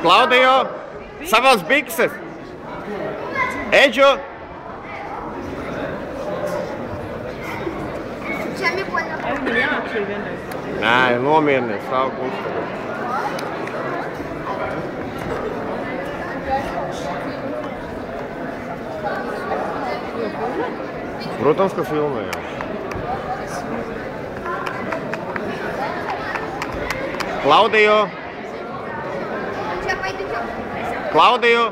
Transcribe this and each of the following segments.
Klaudijo, savas bikses. Eģu. Nē, nomierinies, stāv kustīgi. Protams, ka filmējām. Klaudijo. Klaudijo.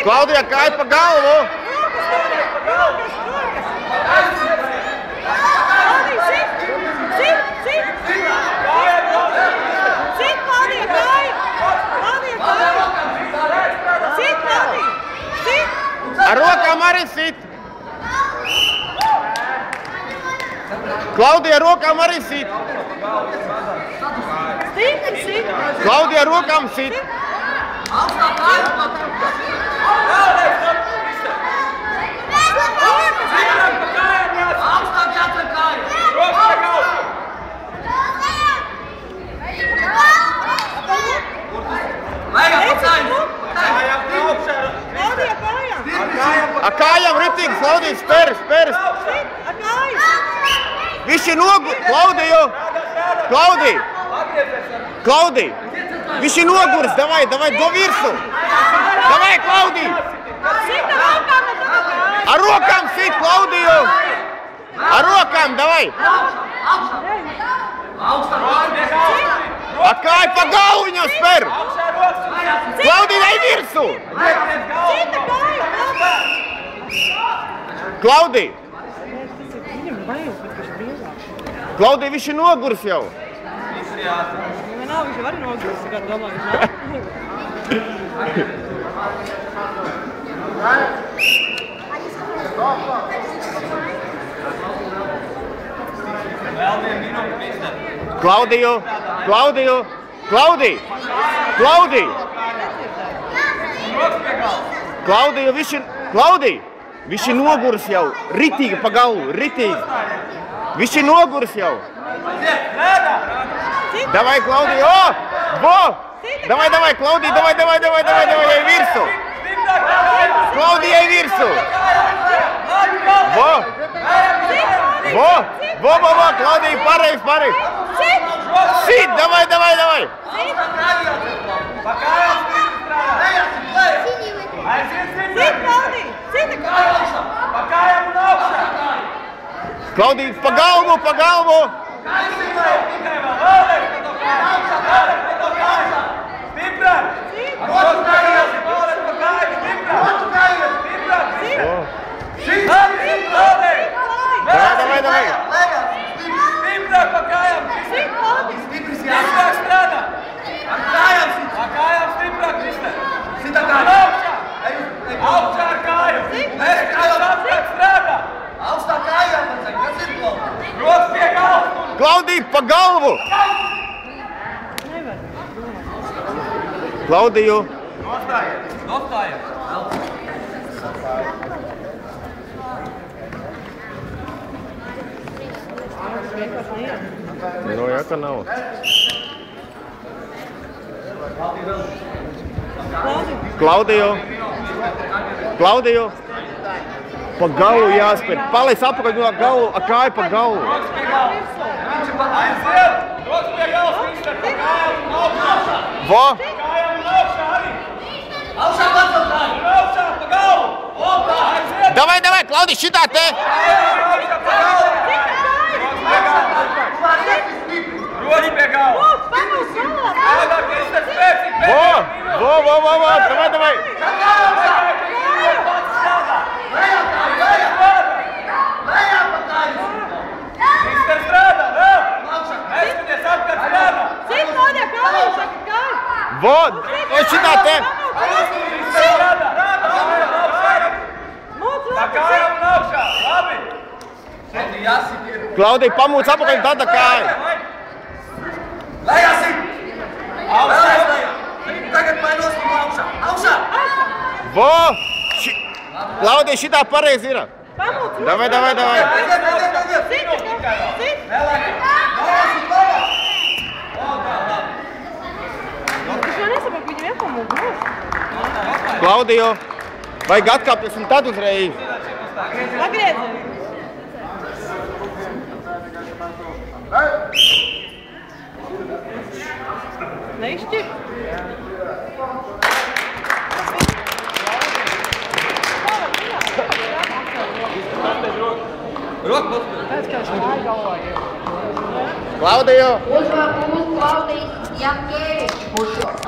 Klaudija, kāj pa galvu! Ar rokām arī sit! Klaudija, ar rokām arī sit! Klaudija, ar rokām sit! Ar kājām ritīgi, Klaudija, spēri! Viņš ir noguris, Klaudija! Klaudija! Viņš ir noguris, davai, do virsu! Davai, Klaudija! Ar rokām sit, Klaudija! Ar rokām, davai! Ar kāju pa galvu viņam spēr! Klaudija, ej virsu! Klaudija! Klaudija, viņš ir noguris jau! Nav, viņš jau arī noguris, kā domāju, Klaudija! Klaudija, viņš ir noguris jau! Ritīgi pa galvu, ritīgi! Viņš ir noguris jau! Davai, Klaudija! Davai, Klaudija, davai, ej virsu! Klaudija, ej virsu! Klaudija, pareiz! Sit, davai! Klaudija, pa galvu! Давай! Klaudija, pa galvu! Klaudiju! Nostājies! No, jaka nav. Klaudiju! Pa galvu jāspēr. Paliec apakaļ no galvu, a kāju pa galvu. Vo! Augšā pa galvu! Klaudi, šitā te! Roci pie galva! Во, давай! Mister strādā, vēl! Neskaties apkārt strādā! Cik noļā kāju, saka, kāju. Во, šitā te! Mister strādā! Tā kājām un augšā, labi! Šeit ir jāsit. Klaudi, pamūc apakaļ tāda kāja! Lejā sit! Vēlreiz lejā! Tagad mainos no augšā! Augšā! Во! Klaudi, šitā pareizi ir! Pamūc. Davai! Cik. Lejā sit lejā! Es jau nesaprotu, viņam iepamūk mūs. Klaudiju, vajag atkāpties un tad uzreiz. Pagriezies. Neizšķir. Roku! Pēc kā es kāju galvā jau. Klaudiju! Uzvārds Klaudijs Jankevičs.